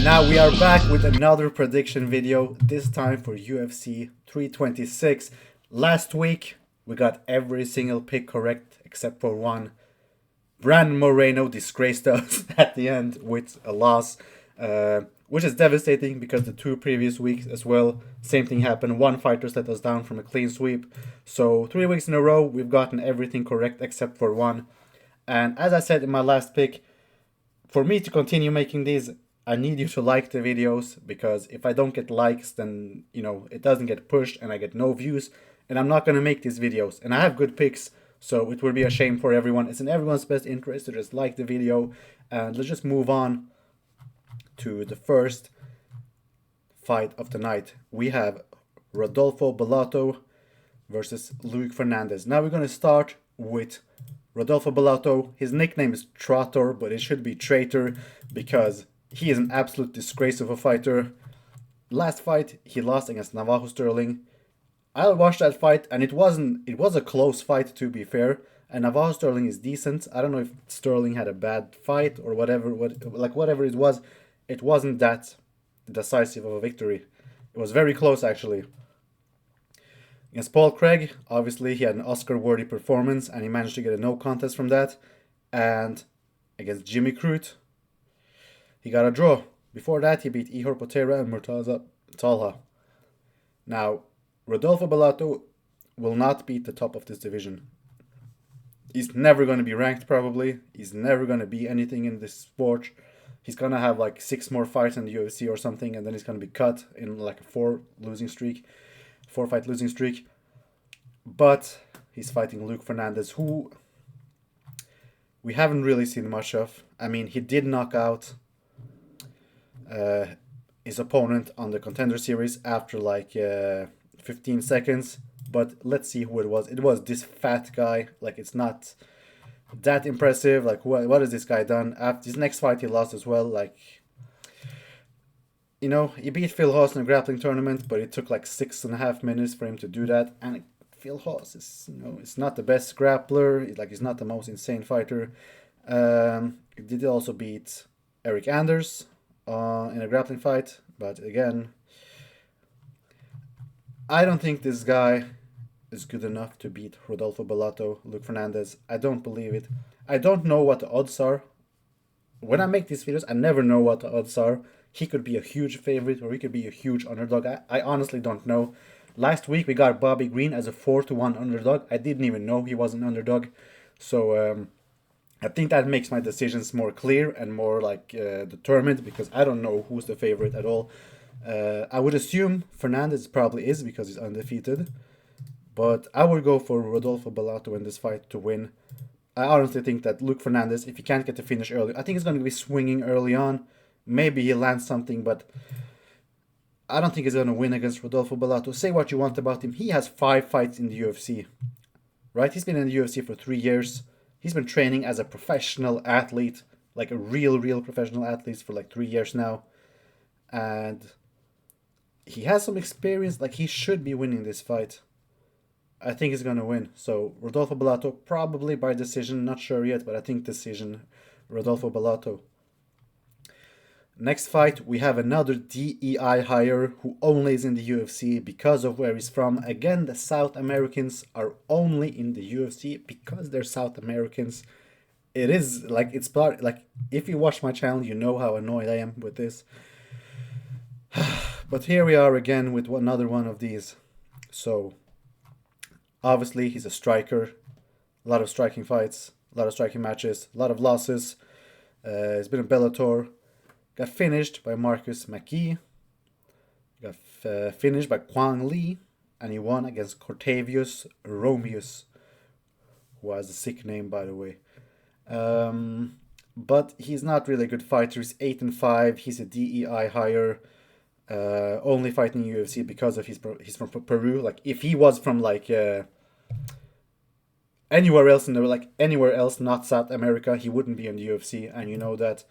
Now we are back with another prediction video, this time for UFC 326. Last week, we got every single pick correct except for one. Brandon Moreno disgraced us at the end with a loss, which is devastating because the two previous weeks as well, same thing happened. One fighter let us down from a clean sweep. So 3 weeks in a row, we've gotten everything correct except for one. And as I said in my last pick, for me to continue making these, I need you to like the videos, because if I don't get likes, then, it doesn't get pushed and I get no views, and I'm not going to make these videos. And I have good picks, so it would be a shame for everyone. It's in everyone's best interest to just like the video, and let's just move on to the first fight of the night. We have Rodolfo Bellato versus Luke Fernandez. Now we're going to start with Rodolfo Bellato. His nickname is Trotter, but it should be Traitor, because he is an absolute disgrace of a fighter. Last fight, he lost against Navajo Sterling. I watched that fight, and it was a close fight, to be fair. And Navajo Sterling is decent. I don't know if Sterling had a bad fight or whatever it was. It wasn't that decisive of a victory. It was very close, actually. Against Paul Craig, obviously he had an Oscar-worthy performance, and he managed to get a no contest from that. And against Jimmy Crute, he got a draw. Before that, he beat Ihor Potera and Murtaza Talha. Now, Rodolfo Bellato will not beat the top of this division. He's never going to be ranked, probably. He's never going to be anything in this sport. He's going to have like 6 more fights in the UFC or something, and then he's going to be cut in like a 4-fight losing streak. But he's fighting Luke Fernandez, who we haven't really seen much of. I mean, he did knock out his opponent on the Contender Series after like 15 seconds. But let's see who it was. It was this fat guy. Like, it's not that impressive. Like, what has this guy done? After his next fight, he lost as well. Like, he beat Phil Haas in a grappling tournament, but it took like 6.5 minutes for him to do that. And Phil Haas is, it's not the best grappler. He's not the most insane fighter. He did also beat Eric Anders in a grappling fight, but again, I don't think this guy is good enough to beat Rodolfo Bellato, Luke Fernandez. I don't believe it. I don't know what the odds are. When I make these videos, I never know what the odds are. He could be a huge favorite, or he could be a huge underdog. I honestly don't know. Last week we got Bobby Green as a 4-1 underdog. I didn't even know he was an underdog. So I think that makes my decisions more clear and more determined, because I don't know who's the favorite at all. I would assume Fernandez probably is, because he's undefeated. But I would go for Rodolfo Bellato in this fight to win. I honestly think that Luke Fernandez, if he can't get the finish early, I think he's going to be swinging early on. Maybe he lands something, but I don't think he's going to win against Rodolfo Bellato. Say what you want about him. He has 5 fights in the UFC. Right? He's been in the UFC for 3 years. He's been training as a professional athlete, like a real professional athlete, for like 3 years now. And he has some experience. Like, he should be winning this fight. I think he's going to win. So, Rodolfo Bellato, probably by decision. Not sure yet, but I think decision. Rodolfo Bellato. Next fight, we have another DEI hire who only is in the UFC because of where he's from. Again, the South Americans are only in the UFC because they're South Americans. It is like, it's part, like, if you watch my channel, you know how annoyed I am with this. But here we are again with another one of these. So, obviously, he's a striker. A lot of striking fights, a lot of striking matches, a lot of losses. He's been in Bellator. Got finished by Marcus McKee. Got finished by Kwang Lee. And he won against Cortavius Romeus, who has a sick name, by the way. But he's not really a good fighter. He's 8-5. He's a DEI hire. Only fighting UFC because of he's from Peru. Like, if he was from anywhere else anywhere else not South America, he wouldn't be in the UFC, and you know that.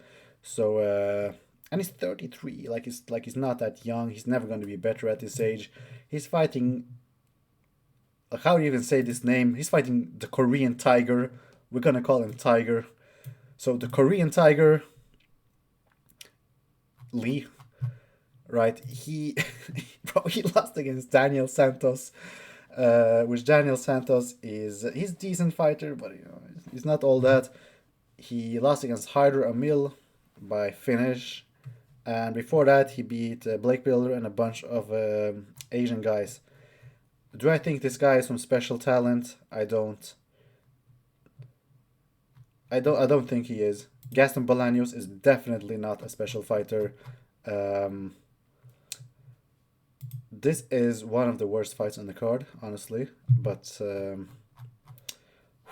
So and he's 33. He's not that young. He's never going to be better at this age. He's fighting. How do you even say this name? He's fighting the Korean Tiger. We're gonna call him Tiger. So the Korean Tiger. Lee, right? Bro, he lost against Daniel Santos, which Daniel Santos he's a decent fighter, but he's not all that. He lost against Hyder Amil by finish, and before that he beat Blake Builder and a bunch of Asian guys. Do I think this guy is some special talent? I don't. I don't think he is. Gaston Bolanos is definitely not a special fighter. Um, this is one of the worst fights on the card, honestly. But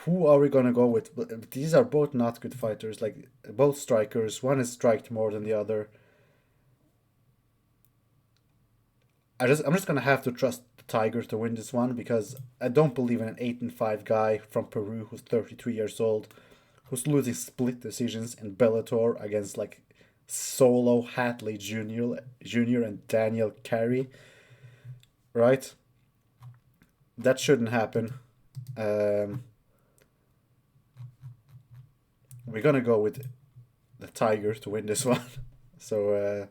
who are we gonna go with? These are both not good fighters. Like both strikers. One is striked more than the other. I'm just gonna have to trust the Tiger to win this one because I don't believe in an 8-5 guy from Peru who's 33 years old, who's losing split decisions in Bellator against like Solo Hatley Jr. and Daniel Carey, right? That shouldn't happen. Um, we're gonna go with the Tiger to win this one. So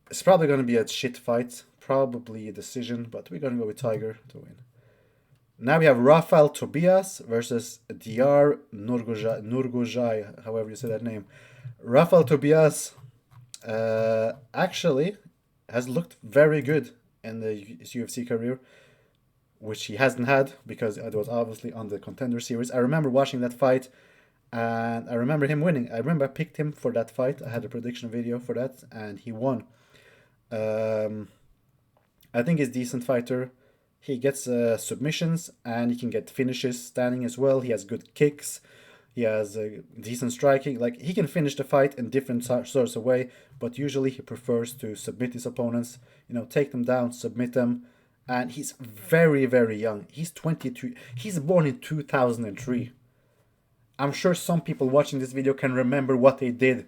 it's probably gonna be a shit fight, probably a decision, but we're gonna go with Tiger to win. Now we have Rafael Tobias versus Diyar Nurgozhay, however you say that name. Rafael Tobias actually has looked very good in his UFC career, which he hasn't had because it was obviously on the Contender Series. I remember watching that fight, and I remember him winning. I remember I picked him for that fight. I had a prediction video for that, and he won. Um, I think he's a decent fighter. He gets submissions and he can get finishes standing as well. He has good kicks. He has decent striking. Like he can finish the fight in different sorts of way, but usually he prefers to submit his opponents. Take them down, submit them, and he's very very young. He's 22. He's born in 2003. I'm sure some people watching this video can remember what they did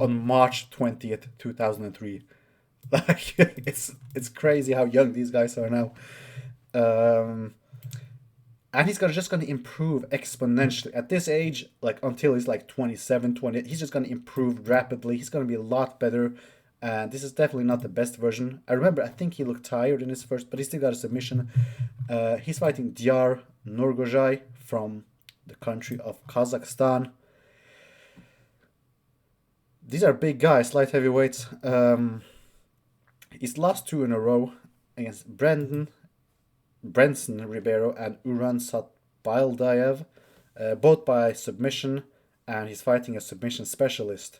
on March 20th, 2003. Like it's crazy how young these guys are now. Um, and just gonna improve exponentially at this age, like until he's like 27, 20. He's just gonna improve rapidly. He's gonna be a lot better. And this is definitely not the best version. I think he looked tired in his first, but he still got a submission. He's fighting Diyar Nurgozhay from the country of Kazakhstan. These are big guys, light heavyweights. He's lost two in a row against Brenson Ribeiro and Uran Satbaildayev, both by submission, and he's fighting a submission specialist.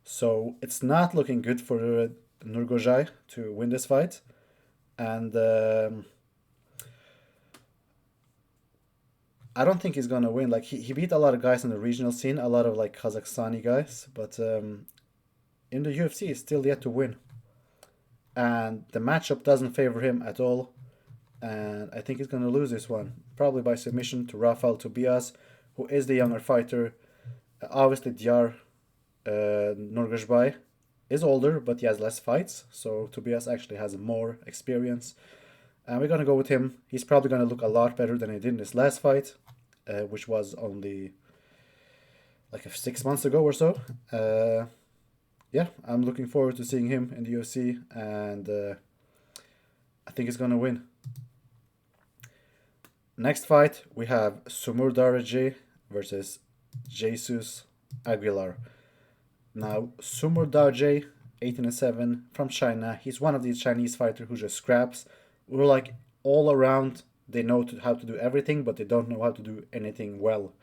So it's not looking good for Nurgozhay to win this fight. And I don't think he's gonna win. Like he beat a lot of guys in the regional scene, a lot of like Kazakhstani guys, but in the UFC he's still yet to win. And the matchup doesn't favor him at all. And I think he's gonna lose this one, probably by submission to Rafael Tobias, who is the younger fighter. Obviously Diyar Nurgozhay is older, but he has less fights, so Tobias actually has more experience. And we're gonna go with him. He's probably gonna look a lot better than he did in his last fight, which was only like 6 months ago or so. Yeah, I'm looking forward to seeing him in the UFC, and I think he's gonna win. Next fight, we have Sumur Darajee versus Jesus Aguilar. Now, Sumur Darajee, 18-7, from China. He's one of these Chinese fighters who just scraps. We're like all around. They know how to do everything, but they don't know how to do anything well.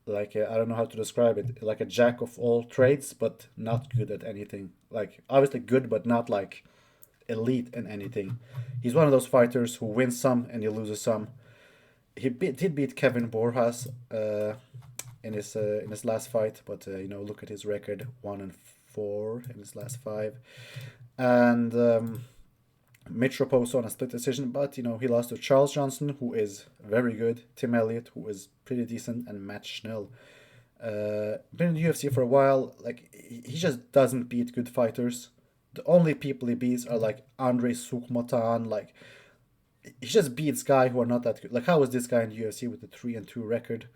Like I don't know how to describe it. Like a jack of all trades, but not good at anything. Like obviously good, but not like elite in anything. He's one of those fighters who wins some and he loses some. He did beat Kevin Borjas in his last fight, but look at his record, 1-4 in his last 5, and Mitch Raposo on a split decision, but he lost to Charles Johnson, who is very good, Tim Elliott, who is pretty decent, and Matt Schnell. Been in the UFC for a while. Like he just doesn't beat good fighters. The only people he beats are like Andre Soukmatan. Like he just beats guys who are not that good. Like how is this guy in the UFC with the 3-2 record?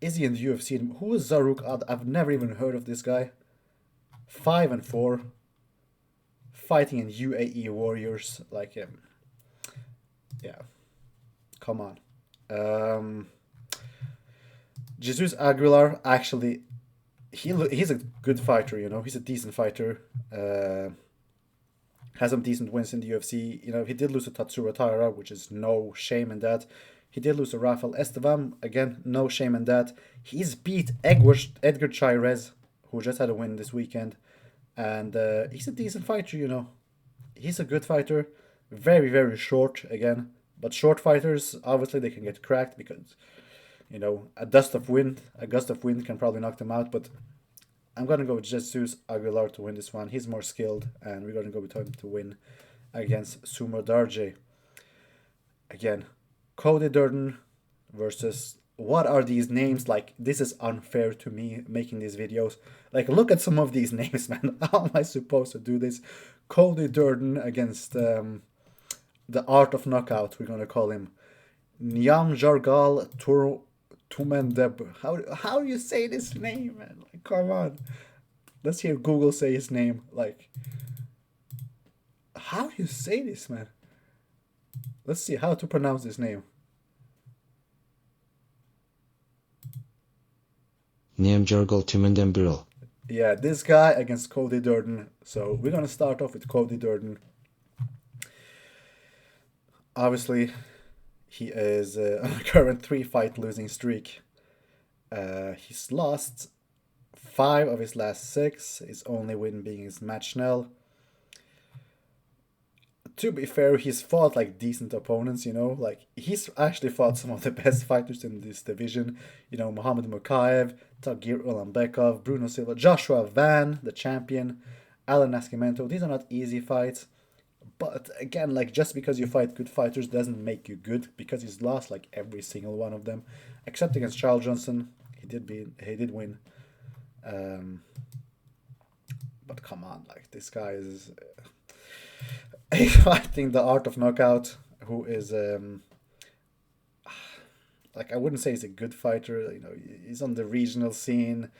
Is he in the UFC? Who is Zaruk? I've never even heard of this guy. 5-4, fighting in UAE Warriors. Like, yeah, come on. Jesus Aguilar, actually, he's a good fighter. You know, he's a decent fighter. Has some decent wins in the UFC. You know, he did lose to Tatsuro Taira, which is no shame in that. He did lose to Rafael Estevam, again, no shame in that. He's beat Edgar Chairez, who just had a win this weekend. And he's a decent fighter, you know. He's a good fighter. Very, very short, again. But short fighters, obviously, they can get cracked because, you know, a gust of wind can probably knock them out. But I'm going to go with Jesus Aguilar to win this one. He's more skilled, and we're going to go with him to win against Sumo Darje. Again, Cody Durden versus... What are these names? Like, this is unfair to me making these videos. Like, look at some of these names, man. How am I supposed to do this? Cody Durden against the Art of Knockout, we're going to call him. Nyamjargal Tumendeb. How do you say this name, man? Like, come on. Let's hear Google say his name. Like, how do you say this, man? Let's see how to pronounce this name. Nyamjargal Tumendembril. Yeah, this guy against Cody Durden. So we're going to start off with Cody Durden. Obviously, he is on a current 3-fight losing streak. He's lost 5 of his last 6. His only win being his match Schnell. To be fair, he's fought like decent opponents, you know. Like, he's actually fought some of the best fighters in this division. You know, Muhammad Mukaev, Tagir Ulambekov, Bruno Silva, Joshua Van, the champion, Alan Nascimento. These are not easy fights. But again, like, just because you fight good fighters doesn't make you good, because he's lost like every single one of them, except against Charles Johnson. He did win. But come on, like, this guy is fighting the Art of Knockout, who is like, I wouldn't say he's a good fighter. You know, he's on the regional scene.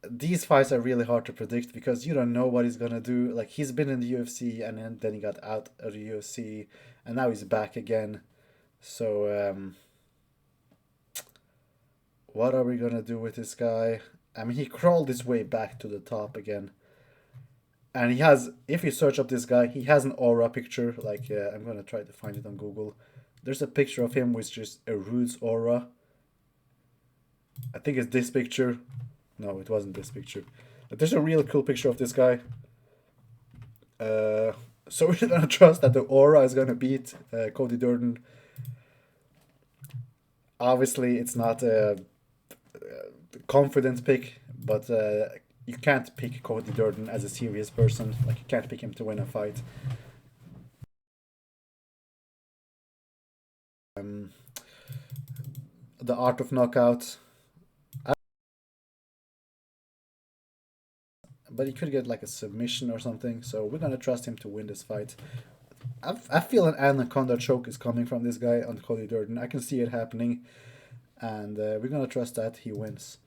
These fights are really hard to predict because you don't know what he's gonna do. Like, he's been in the UFC and then he got out of the UFC and now he's back again. So what are we gonna do with this guy? I mean, he crawled his way back to the top again. And he has, if you search up this guy, he has an aura picture. Like, I'm gonna try to find it on Google. There's a picture of him with just a Rude's aura. I think it's this picture. No, it wasn't this picture. But there's a real cool picture of this guy. So we're gonna trust that the aura is gonna beat Cody Durden. Obviously, it's not a confident pick, but you can't pick Cody Durden as a serious person. Like, you can't pick him to win a fight. The Art of Knockout. But he could get like a submission or something, so we're gonna trust him to win this fight. I feel an anaconda choke is coming from this guy on Cody Durden. I can see it happening, and we're gonna trust that he wins.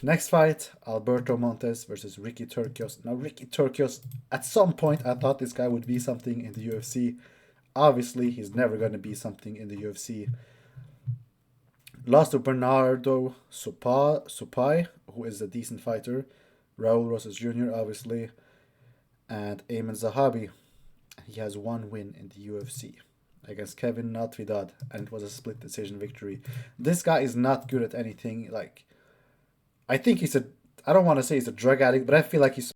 Next fight, Alberto Montes versus Ricky Turcios. Now, Ricky Turcios, at some point I thought this guy would be something in the UFC. Obviously, he's never gonna be something in the UFC. Lost to Bernardo Supai, who is a decent fighter. Raul Rosas Jr., obviously. And Ayman Zahabi. He has 1 win in the UFC against Kevin Natividad, and it was a split decision victory. This guy is not good at anything. Like, I think I don't want to say he's a drug addict, but I feel like he's